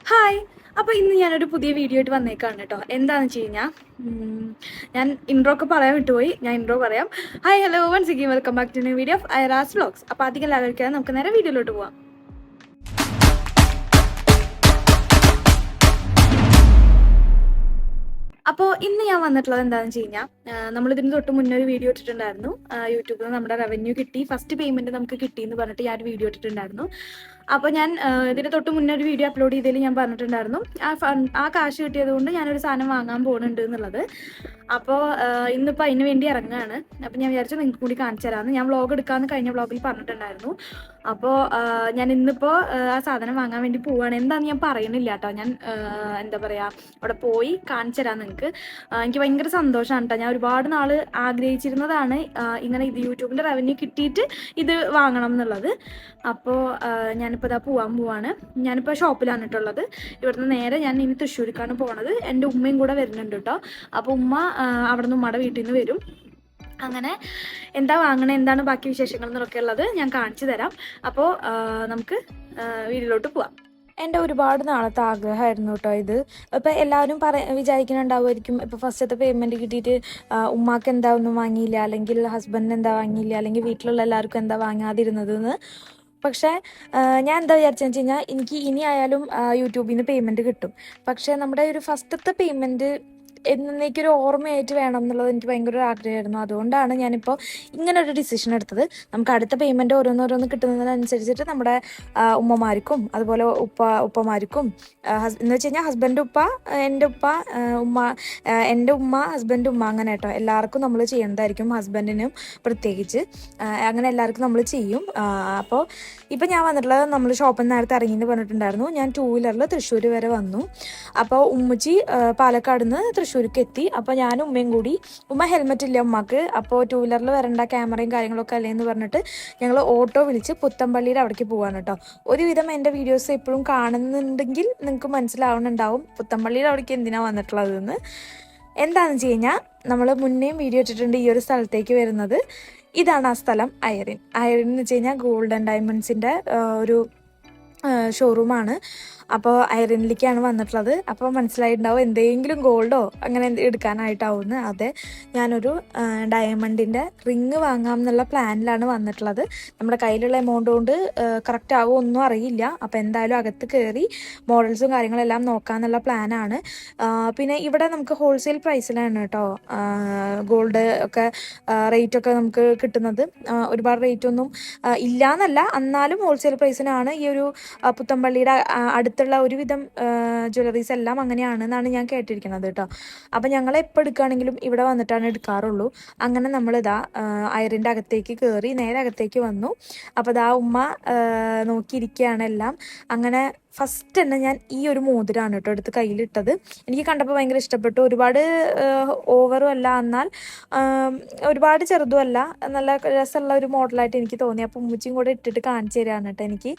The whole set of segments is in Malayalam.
ഹായ്. അപ്പോൾ ഇന്ന് ഞാനൊരു പുതിയ വീഡിയോ ആയിട്ട് വന്നേക്കാണ് കേട്ടോ. എന്താണെന്ന് വെച്ച് കഴിഞ്ഞാൽ ഞാൻ ഇൻട്രോ ഒക്കെ പറയാൻ വിട്ടുപോയി. ഞാൻ ഇൻട്രോ പറയാം. Hi, hello, once again welcome back to new video of Aira's vlogs. അപ്പോൾ അധികം ലാഗടിക്കാതെ നമുക്ക് നേരെ വീഡിയോയിലോട്ട് പോവാം. അപ്പോൾ ഇന്ന് ഞാൻ വന്നിട്ടുള്ളത് എന്താണെന്ന് വെച്ച് കഴിഞ്ഞാൽ നമ്മളിതിന് തൊട്ട് മുന്നേ ഒരു വീഡിയോ ഇട്ടിട്ടുണ്ടായിരുന്നു. യൂട്യൂബിൽ നമ്മുടെ റവന്യൂ കിട്ടി, ഫസ്റ്റ് പേയ്മെൻറ്റ് നമുക്ക് കിട്ടി എന്ന് പറഞ്ഞിട്ട് ഞാൻ ഒരു വീഡിയോ ഇട്ടിട്ടുണ്ടായിരുന്നു. അപ്പോൾ ഞാൻ ഇതിന് തൊട്ട് മുന്നേ ഒരു വീഡിയോ അപ്ലോഡ് ചെയ്തതിൽ ഞാൻ പറഞ്ഞിട്ടുണ്ടായിരുന്നു ആ കാശ് കിട്ടിയത് കൊണ്ട് ഞാനൊരു സാധനം വാങ്ങാൻ പോകുന്നുണ്ട് എന്നുള്ളത്. അപ്പോൾ ഇന്നിപ്പോൾ അതിന് വേണ്ടി ഇറങ്ങുകയാണ്. അപ്പോൾ ഞാൻ വിചാരിച്ചു നിങ്ങൾക്ക് കൂടി കാണിച്ചു തരാമെന്ന്. ഞാൻ വ്ളോഗ് എടുക്കാമെന്ന് കഴിഞ്ഞ വ്ളോഗിൽ പറഞ്ഞിട്ടുണ്ടായിരുന്നു. അപ്പോൾ ഞാൻ ഇന്നിപ്പോൾ ആ സാധനം വാങ്ങാൻ വേണ്ടി പോവുകയാണ്. എന്താണെന്ന് ഞാൻ പറയുന്നില്ല കേട്ടോ. ഞാൻ എന്താ പറയുക, അവിടെ പോയി കാണിച്ചു തരാം നിങ്ങൾക്ക്. എനിക്ക് ഭയങ്കര സന്തോഷമാണ് കേട്ടോ. ഞാൻ ഒരുപാട് നാൾ ആഗ്രഹിച്ചിരുന്നതാണ് ഇങ്ങനെ ഇത് യൂട്യൂബിൻ്റെ റവന്യൂ കിട്ടിയിട്ട് ഇത് വാങ്ങണം എന്നുള്ളത്. അപ്പോൾ ഞാനിപ്പോൾ ഇതാ പോവാണ്. ഞാനിപ്പോൾ ഷോപ്പിലാണ് കേട്ടുള്ളത്. ഇവിടുന്ന് നേരെ ഞാൻ ഇനി തൃശ്ശൂർക്കാണ് പോണത്. എൻ്റെ ഉമ്മയും കൂടെ വരുന്നുണ്ട് കേട്ടോ. അപ്പോൾ ഉമ്മ അവിടെ നിന്ന് ഉമ്മയുടെ വീട്ടിൽ നിന്ന് വരും. അങ്ങനെ എന്താ വാങ്ങണേ, എന്താണ് ബാക്കി വിശേഷങ്ങൾ എന്നൊക്കെ ഉള്ളത് ഞാൻ കാണിച്ചു തരാം. അപ്പോൾ നമുക്ക് വീട്ടിലോട്ട് പോവാം. എൻ്റെ ഒരുപാട് നാളത്തെ ആഗ്രഹമായിരുന്നു കേട്ടോ ഇത്. ഇപ്പം എല്ലാവരും വിചാരിക്കുന്നുണ്ടാവുമായിരിക്കും, ഇപ്പോൾ ഫസ്റ്റത്തെ പേയ്മെൻറ്റ് കിട്ടിയിട്ട് ഉമ്മാക്ക് എന്താ ഒന്നും വാങ്ങിയില്ല, അല്ലെങ്കിൽ ഹസ്ബൻഡിന് എന്താ വാങ്ങിയില്ല, അല്ലെങ്കിൽ വീട്ടിലുള്ള എല്ലാവർക്കും എന്താ വാങ്ങാതിരുന്നതെന്ന്. പക്ഷേ ഞാൻ എന്താ വിചാരിച്ചതെന്ന് വെച്ച് കഴിഞ്ഞാൽ എനിക്ക് ഇനി ആയാലും യൂട്യൂബിൽ നിന്ന് പേയ്മെൻറ്റ് കിട്ടും. പക്ഷേ നമ്മുടെ ഒരു ഫസ്റ്റത്തെ പേയ്മെൻറ്റ് എന്നേക്കൊരു ഓർമ്മയായിട്ട് വേണം എന്നുള്ളത് എനിക്ക് ഭയങ്കര ഒരു ആഗ്രഹമായിരുന്നു. അതുകൊണ്ടാണ് ഞാനിപ്പോൾ ഇങ്ങനൊരു ഡിസിഷൻ എടുത്തത്. നമുക്ക് അടുത്ത പേയ്മെൻറ്റ് ഓരോന്നോരോന്ന് കിട്ടുന്നതിനനുസരിച്ചിട്ട് നമ്മുടെ ഉമ്മമാർക്കും അതുപോലെ ഉപ്പമാർക്കും എന്ന് വെച്ച് കഴിഞ്ഞാൽ ഹസ്ബൻഡ് ഉപ്പ, എൻ്റെ ഉപ്പ, ഉമ്മ, എൻ്റെ ഉമ്മ, ഹസ്ബൻഡ് ഉമ്മ, അങ്ങനെ കേട്ടോ എല്ലാവർക്കും നമ്മൾ ചെയ്യേണ്ടതായിരിക്കും. ഹസ്ബൻഡിനും പ്രത്യേകിച്ച് അങ്ങനെ എല്ലാവർക്കും നമ്മൾ ചെയ്യും. അപ്പോൾ ഇപ്പം ഞാൻ വന്നിട്ടുള്ളത്, നമ്മൾ ഷോപ്പിൽ നിന്ന് നേരത്തെ ഇറങ്ങിയെന്ന് പറഞ്ഞിട്ടുണ്ടായിരുന്നു. ഞാൻ 2 വീലറിൽ തൃശ്ശൂർ വരെ വന്നു. അപ്പോൾ ഉമ്മച്ചി പാലക്കാട് നിന്ന് തൃശ്ശൂർക്ക് എത്തി. അപ്പോൾ ഞാനും ഉമ്മയും കൂടി, ഉമ്മ ഹെൽമെറ്റ് ഇല്ല ഉമ്മക്ക്, അപ്പോൾ 2 വീലറിൽ വരേണ്ട, ക്യാമറയും കാര്യങ്ങളൊക്കെ അല്ലേന്ന് പറഞ്ഞിട്ട് ഞങ്ങൾ ഓട്ടോ വിളിച്ച് പുത്തമ്പള്ളിയുടെ അവിടേക്ക് പോകാൻ കേട്ടോ. ഒരുവിധം എൻ്റെ വീഡിയോസ് എപ്പോഴും കാണുന്നുണ്ടെങ്കിൽ നിങ്ങൾക്ക് മനസ്സിലാവുന്നുണ്ടാവും പുത്തമ്പള്ളിയുടെ അവിടേക്ക് എന്തിനാണ് വന്നിട്ടുള്ളതെന്ന്. എന്താണെന്ന് വെച്ച് കഴിഞ്ഞാൽ നമ്മൾ മുന്നേയും വീഡിയോ ഇട്ടിട്ടുണ്ട് ഈ ഒരു സ്ഥലത്തേക്ക് വരുന്നത്. ഇതാണ് ആ സ്ഥലം, അയറിൻ എന്ന് വെച്ച് കഴിഞ്ഞാൽ ഗോൾഡ് ആൻഡ് ഡയമണ്ട്സിൻ്റെ ഒരു ഷോറൂമാണ്. അപ്പോൾ അയറിനിലേക്കാണ് വന്നിട്ടുള്ളത്. അപ്പോൾ മനസ്സിലായിട്ടുണ്ടാവും എന്തെങ്കിലും ഗോൾഡോ അങ്ങനെ എടുക്കാനായിട്ടാവുമെന്ന്. അതെ, ഞാനൊരു ഡയമണ്ടിൻ്റെ റിങ് വാങ്ങാം എന്നുള്ള പ്ലാനിലാണ് വന്നിട്ടുള്ളത്. നമ്മുടെ കയ്യിലുള്ള എമൗണ്ട് കൊണ്ട് കറക്റ്റ് ആവുമോ ഒന്നും അറിയില്ല. അപ്പോൾ എന്തായാലും അകത്ത് കയറി മോഡൽസും കാര്യങ്ങളെല്ലാം നോക്കാമെന്നുള്ള പ്ലാനാണ്. പിന്നെ ഇവിടെ നമുക്ക് ഹോൾസെയിൽ പ്രൈസിലാണ് കേട്ടോ ഗോൾഡ് ഒക്കെ റേറ്റൊക്കെ നമുക്ക് കിട്ടുന്നത്. ഒരുപാട് റേറ്റൊന്നും ഇല്ല എന്നല്ല, എന്നാലും ഹോൾസെയിൽ പ്രൈസിനാണ് ഈ ഒരു പുത്തമ്പള്ളിയുടെ അടുത്തുള്ള ഒരുവിധം ജ്വല്ലറീസ് എല്ലാം അങ്ങനെയാണെന്നാണ് ഞാൻ കേട്ടിരിക്കുന്നത് കേട്ടോ. അപ്പം ഞങ്ങൾ എപ്പോൾ എടുക്കുകയാണെങ്കിലും ഇവിടെ വന്നിട്ടാണ് എടുക്കാറുള്ളൂ. അങ്ങനെ നമ്മളിതാ അയറിൻ്റെ അകത്തേക്ക് കയറി നേരെ അകത്തേക്ക് വന്നു. അപ്പോൾ ഇതാ ഉമ്മ നോക്കിയിരിക്കുകയാണ് എല്ലാം. അങ്ങനെ ഫസ്റ്റ് തന്നെ ഞാൻ ഈ ഒരു മോതിരാണ് കേട്ടോ എടുത്ത് കയ്യിലിട്ടത്. എനിക്ക് കണ്ടപ്പോൾ ഭയങ്കര ഇഷ്ടപ്പെട്ടു. ഒരുപാട് ഓവറും അല്ല, എന്നാൽ ഒരുപാട് ചെറുതും അല്ല, നല്ല രസമുള്ള ഒരു മോഡലായിട്ട് എനിക്ക് തോന്നി. അപ്പോൾ ഉമ്മച്ചിയും കൂടെ ഇട്ടിട്ട് കാണിച്ചു തരാണ് കേട്ടോ എനിക്ക്.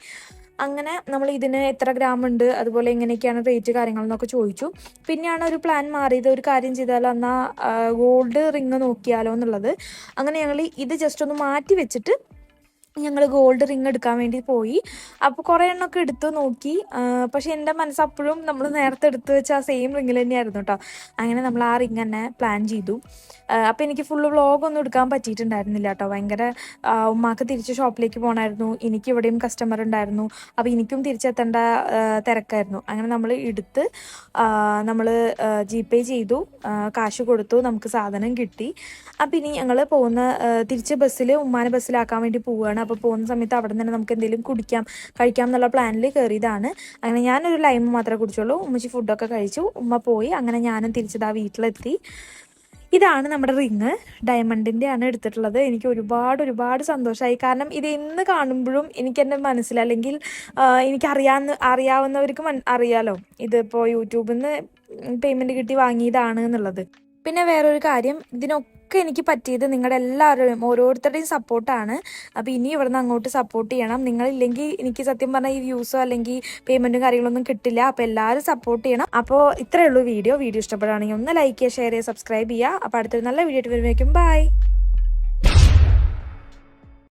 അങ്ങനെ നമ്മൾ ഇതിന് എത്ര ഗ്രാം ഉണ്ട്, അതുപോലെ എങ്ങനെയൊക്കെയാണ് റേറ്റ് കാര്യങ്ങളെന്നൊക്കെ ചോദിച്ചു. പിന്നെയാണ് ഒരു പ്ലാൻ മാറിയത്, ഒരു കാര്യം ചെയ്താലോ എന്നാൽ ഗോൾഡ് റിങ് നോക്കിയാലോ എന്നുള്ളത്. അങ്ങനെ ഞങ്ങൾ ഇത് ജസ്റ്റ് ഒന്ന് മാറ്റി വെച്ചിട്ട് ഞങ്ങൾ ഗോൾഡ് റിങ് എടുക്കാൻ വേണ്ടി പോയി. അപ്പോൾ കുറേ എണ്ണമൊക്കെ എടുത്തു നോക്കി. പക്ഷേ എൻ്റെ മനസ്സപ്പോഴും നമ്മൾ നേരത്തെ എടുത്തു വെച്ച ആ സെയിം റിങ്ങിൽ തന്നെയായിരുന്നു കേട്ടോ. അങ്ങനെ നമ്മൾ ആ റിങ് തന്നെ പ്ലാൻ ചെയ്തു. അപ്പോൾ എനിക്ക് ഫുള്ള് വ്ളോഗൊന്നും എടുക്കാൻ പറ്റിയിട്ടുണ്ടായിരുന്നില്ല കേട്ടോ. ഭയങ്കര ഉമ്മാക്ക് തിരിച്ച് ഷോപ്പിലേക്ക് പോകണമായിരുന്നു, എനിക്ക് ഇവിടെയും കസ്റ്റമർ ഉണ്ടായിരുന്നു. അപ്പോൾ എനിക്കും തിരിച്ചെത്തേണ്ട തിരക്കായിരുന്നു. അങ്ങനെ നമ്മൾ എടുത്ത് നമ്മൾ GPay ചെയ്തു, കാശ് കൊടുത്തു, നമുക്ക് സാധനം കിട്ടി. അപ്പം ഇനി ഞങ്ങൾ തിരിച്ച് ബസ്സിൽ ഉമ്മാനെ ബസ്സിലാക്കാൻ വേണ്ടി പോവുകയാണ്. അപ്പോൾ പോകുന്ന സമയത്ത് അവിടെ തന്നെ നമുക്ക് എന്തെങ്കിലും കഴിക്കാം എന്നുള്ള പ്ലാനിൽ കയറിയതാണ്. അങ്ങനെ ഞാനൊരു ലൈം മാത്രമേ കുടിച്ചുള്ളൂ. ഉമ്മച്ചി ഫുഡൊക്കെ കഴിച്ചു, ഉമ്മ പോയി. അങ്ങനെ ഞാനും തിരിച്ചതാ വീട്ടിലെത്തി. ഇതാണ് നമ്മുടെ റിങ്, ഡയമണ്ടിൻ്റെ ആണ് എടുത്തിട്ടുള്ളത്. എനിക്ക് ഒരുപാട് സന്തോഷമായി. കാരണം ഇത് എന്ന് കാണുമ്പോഴും എനിക്കെൻ്റെ മനസ്സിൽ, അല്ലെങ്കിൽ അറിയാവുന്നവർക്ക് അറിയാലോ ഇതിപ്പോൾ യൂട്യൂബിൽ നിന്ന് പേയ്മെൻറ്റ് കിട്ടി വാങ്ങിയതാണ് എന്നുള്ളത്. പിന്നെ വേറൊരു കാര്യം, ഇതിനൊക്കെ എനിക്ക് പറ്റിയത് നിങ്ങളുടെ എല്ലാവരുടെയും ഓരോരുത്തരുടെയും സപ്പോർട്ടാണ്. അപ്പോൾ ഇനി ഇവിടുന്ന് അങ്ങോട്ട് സപ്പോർട്ട് ചെയ്യണം. നിങ്ങളില്ലെങ്കിൽ എനിക്ക് സത്യം പറഞ്ഞാൽ ഈ വ്യൂസോ അല്ലെങ്കിൽ പേയ്മെൻറ്റും കാര്യങ്ങളൊന്നും കിട്ടില്ല. അപ്പോൾ എല്ലാവരും സപ്പോർട്ട് ചെയ്യണം. അപ്പോൾ ഇത്രയേ ഉള്ളൂ വീഡിയോ ഇഷ്ടപ്പെടുകയാണെങ്കിൽ ഒന്ന് ലൈക്ക് ചെയ്യുക, ഷെയർ ചെയ്യുക, സബ്സ്ക്രൈബ് ചെയ്യുക. അപ്പോൾ അടുത്തൊരു നല്ല വീഡിയോ ആയിട്ട് വരുമ്പോഴേക്കും ബൈ.